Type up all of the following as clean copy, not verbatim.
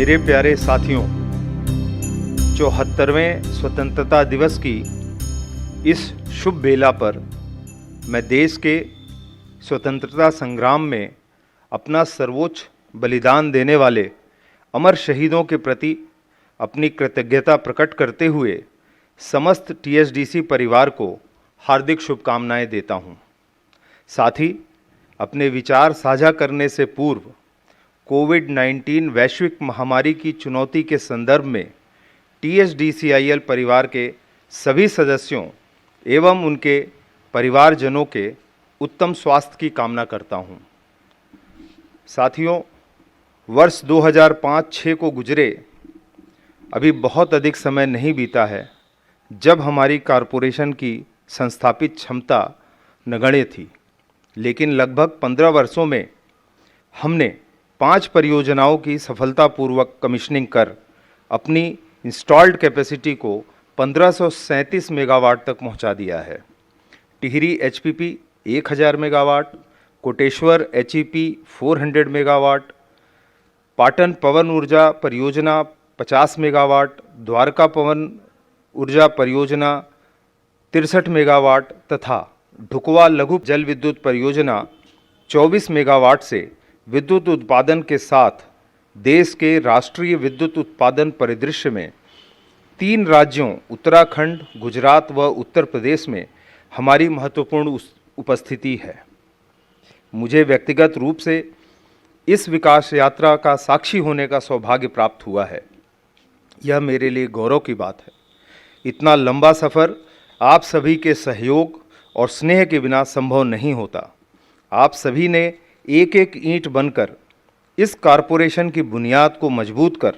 मेरे प्यारे साथियों, 74वें स्वतंत्रता दिवस की इस शुभ बेला पर मैं देश के स्वतंत्रता संग्राम में अपना सर्वोच्च बलिदान देने वाले अमर शहीदों के प्रति अपनी कृतज्ञता प्रकट करते हुए समस्त टीएचडीसी परिवार को हार्दिक शुभकामनाएं देता हूं। साथ ही अपने विचार साझा करने से पूर्व कोविड-19 वैश्विक महामारी की चुनौती के संदर्भ में टीएचडीसीआईएल परिवार के सभी सदस्यों एवं उनके परिवारजनों के उत्तम स्वास्थ्य की कामना करता हूं। साथियों, वर्ष 2005-06 को गुजरे अभी बहुत अधिक समय नहीं बीता है जब हमारी कॉरपोरेशन की संस्थापित क्षमता नगण्य थी, लेकिन लगभग 15 वर्षों में हमने 5 परियोजनाओं की सफलतापूर्वक कमीशनिंग कर अपनी इंस्टॉल्ड कैपेसिटी को 1537 मेगावाट तक पहुंचा दिया है। Tehri HPP 1000 megawatt, Koteshwar HEP 400 megawatt, Patan पवन ऊर्जा परियोजना 50 मेगावाट, द्वारका पवन ऊर्जा परियोजना 63 मेगावाट तथा ढुकवा लघु जल विद्युत परियोजना 24 मेगावाट से विद्युत उत्पादन के साथ देश के राष्ट्रीय विद्युत उत्पादन परिदृश्य में 3 राज्यों उत्तराखंड, गुजरात व उत्तर प्रदेश में हमारी महत्वपूर्ण उपस्थिति है। मुझे व्यक्तिगत रूप से इस विकास यात्रा का साक्षी होने का सौभाग्य प्राप्त हुआ है। यह मेरे लिए गौरव की बात है। इतना लंबा सफ़र आप सभी के सहयोग और स्नेह के बिना संभव नहीं होता। आप सभी ने एक एक ईंट बनकर इस कॉरपोरेशन की बुनियाद को मजबूत कर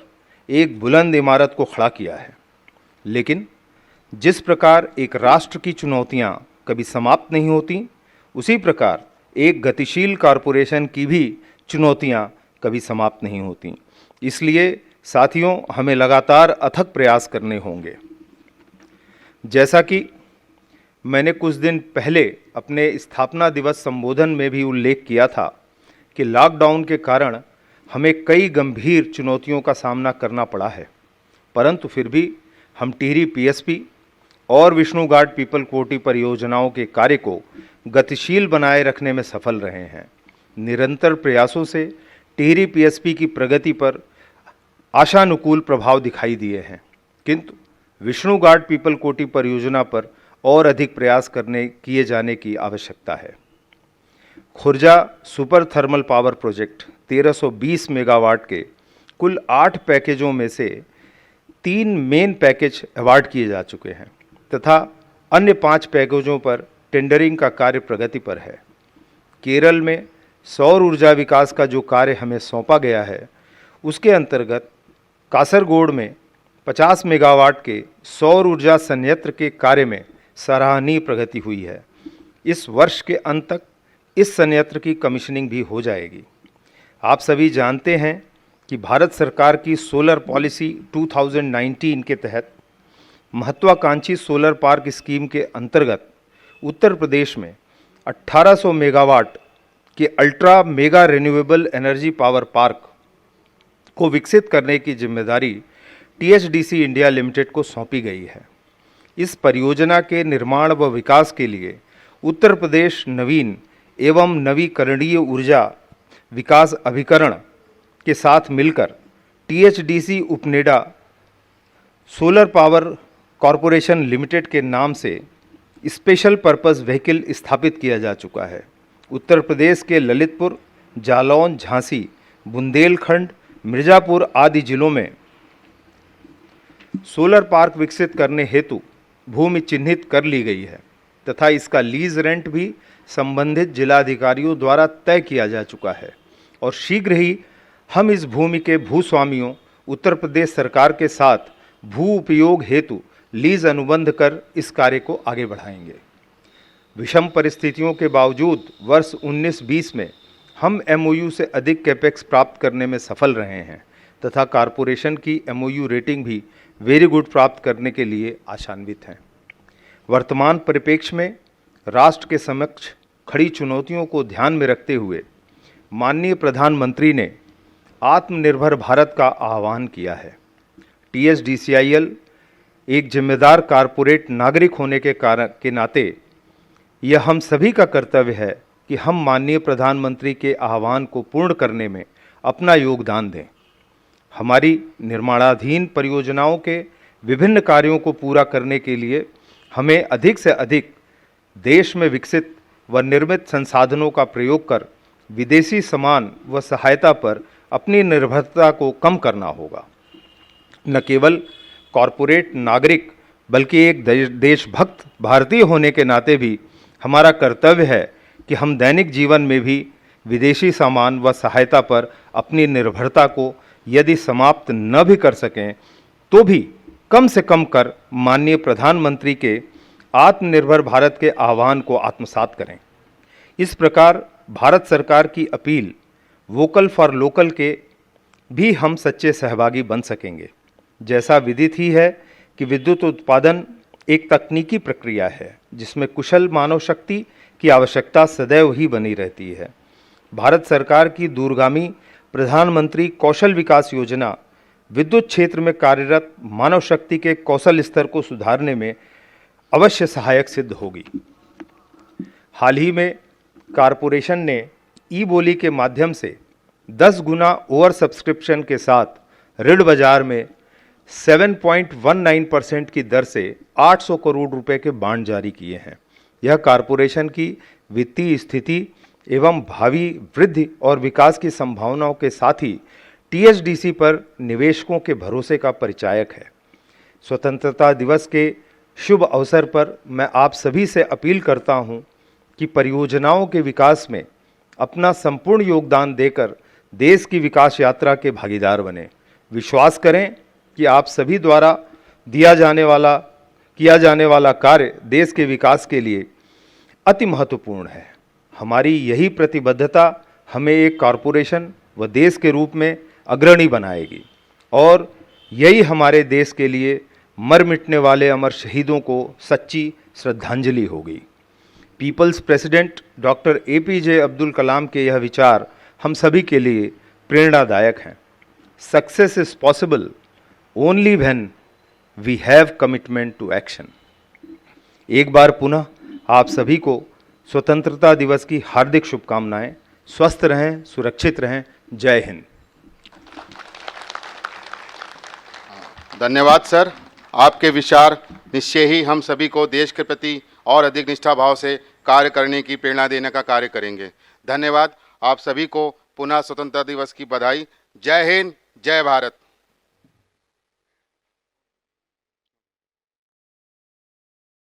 एक बुलंद इमारत को खड़ा किया है। लेकिन जिस प्रकार एक राष्ट्र की चुनौतियां कभी समाप्त नहीं होती, उसी प्रकार एक गतिशील कॉरपोरेशन की भी चुनौतियां कभी समाप्त नहीं होती। इसलिए साथियों, हमें लगातार अथक प्रयास करने होंगे। जैसा कि मैंने कुछ दिन पहले अपने स्थापना दिवस संबोधन में भी उल्लेख किया था कि लॉकडाउन के कारण हमें कई गंभीर चुनौतियों का सामना करना पड़ा है, परंतु फिर भी हम टिहरी पीएसपी और विष्णु घाट पीपल कोटी परियोजनाओं के कार्य को गतिशील बनाए रखने में सफल रहे हैं। निरंतर प्रयासों से टिहरी पीएसपी की प्रगति पर आशानुकूल प्रभाव दिखाई दिए हैं, किंतु विष्णु घाट पीपल कोटी परियोजना पर और अधिक प्रयास किए जाने की आवश्यकता है। Khurja super thermal power project 1320 megawatt के कुल 8 पैकेजों में से 3 मेन पैकेज अवार्ड किए जा चुके हैं तथा अन्य 5 पैकेजों पर टेंडरिंग का कार्य प्रगति पर है। केरल में सौर ऊर्जा विकास का जो कार्य हमें सौंपा गया है, उसके अंतर्गत कासरगोड में 50 मेगावाट के सौर ऊर्जा संयंत्र के कार्य में सराहनीय प्रगति हुई है। इस वर्ष के अंत तक इस संयंत्र की कमीशनिंग भी हो जाएगी। आप सभी जानते हैं कि भारत सरकार की सोलर पॉलिसी 2019 के तहत महत्वाकांक्षी सोलर पार्क स्कीम के अंतर्गत उत्तर प्रदेश में 1800 मेगावाट के ultra mega renewable energy power park को विकसित करने की जिम्मेदारी टीएचडीसी इंडिया लिमिटेड को सौंपी गई है। इस परियोजना के निर्माण व विकास के लिए उत्तर प्रदेश नवीन एवं नवीकरणीय ऊर्जा विकास अभिकरण के साथ मिलकर THDC UPNEDA solar power corporation limited के नाम से स्पेशल पर्पस व्हीकल स्थापित किया जा चुका है। उत्तर प्रदेश के ललितपुर, जालौन, झांसी, बुंदेलखंड, मिर्ज़ापुर आदि जिलों में सोलर पार्क विकसित करने हेतु भूमि चिन्हित कर ली गई है तथा इसका लीज रेंट भी संबंधित जिलाधिकारियों द्वारा तय किया जा चुका है और शीघ्र ही हम इस भूमि के भूस्वामियों उत्तर प्रदेश सरकार के साथ भू उपयोग हेतु लीज अनुबंध कर इस कार्य को आगे बढ़ाएंगे। विषम परिस्थितियों के बावजूद वर्ष 19-20 में हम एमओयू से अधिक कैपेक्स प्राप्त करने में सफल रहे हैं तथा कॉरपोरेशन की एमओयू रेटिंग भी वेरी गुड प्राप्त करने के लिए आशान्वित हैं। वर्तमान परिप्रेक्ष्य में राष्ट्र के समक्ष खड़ी चुनौतियों को ध्यान में रखते हुए माननीय प्रधानमंत्री ने आत्मनिर्भर भारत का आह्वान किया है। TSDCIL एक जिम्मेदार कारपोरेट नागरिक होने के नाते यह हम सभी का कर्तव्य है कि हम माननीय प्रधानमंत्री के आह्वान को पूर्ण करने में अपना योगदान दें। हमारी निर्माणाधीन परियोजनाओं के विभिन्न कार्यों को पूरा करने के लिए हमें अधिक से अधिक देश में विकसित व निर्मित संसाधनों का प्रयोग कर विदेशी सामान व सहायता पर अपनी निर्भरता को कम करना होगा। न केवल कॉरपोरेट नागरिक बल्कि एक देशभक्त भारतीय होने के नाते भी हमारा कर्तव्य है कि हम दैनिक जीवन में भी विदेशी सामान व सहायता पर अपनी निर्भरता को यदि समाप्त न भी कर सकें तो भी कम से कम कर माननीय प्रधानमंत्री के आत्मनिर्भर भारत के आह्वान को आत्मसात करें। इस प्रकार भारत सरकार की अपील वोकल फॉर लोकल के भी हम सच्चे सहभागी बन सकेंगे। जैसा विदित ही है कि विद्युत उत्पादन एक तकनीकी प्रक्रिया है जिसमें कुशल मानव शक्ति की आवश्यकता सदैव ही बनी रहती है। भारत सरकार की दूरगामी प्रधानमंत्री कौशल विकास योजना विद्युत क्षेत्र में कार्यरत मानव शक्ति के कौशल स्तर को सुधारने में अवश्य सहायक सिद्ध होगी। हाल ही में कारपोरेशन ने ई बोली के माध्यम से 10 गुना ओवर सब्सक्रिप्शन के साथ ऋण बाजार में 7.19% की दर से 800 करोड़ रुपए के बांड जारी किए हैं। यह कारपोरेशन की वित्तीय स्थिति एवं भावी वृद्धि और विकास की संभावनाओं के साथ ही TSDC पर निवेशकों के भरोसे का परिचायक है। स्वतंत्रता दिवस के शुभ अवसर पर मैं आप सभी से अपील करता हूं कि परियोजनाओं के विकास में अपना संपूर्ण योगदान देकर देश की विकास यात्रा के भागीदार बने। विश्वास करें कि आप सभी द्वारा किया जाने वाला कार्य देश के विकास के लिए अति महत्वपूर्ण है। हमारी यही प्रतिबद्धता हमें एक कॉरपोरेशन व देश के रूप में अग्रणी बनाएगी और यही हमारे देश के लिए मर मिटने वाले अमर शहीदों को सच्ची श्रद्धांजलि होगी। People's president doctor APJ Abdul Kalam के यह विचार हम सभी के लिए प्रेरणादायक हैं। Success is possible only when we have commitment to action. एक बार पुनः आप सभी को स्वतंत्रता दिवस की हार्दिक शुभकामनाएं। स्वस्थ रहें, सुरक्षित रहें। जय हिंद। धन्यवाद सर। आपके विचार निश्चय ही हम सभी को देश के प्रति और अधिक निष्ठा भाव से कार्य करने की प्रेरणा देने का कार्य करेंगे। धन्यवाद। आप सभी को पुनः स्वतंत्रता दिवस की बधाई। जय हिंद, जय भारत।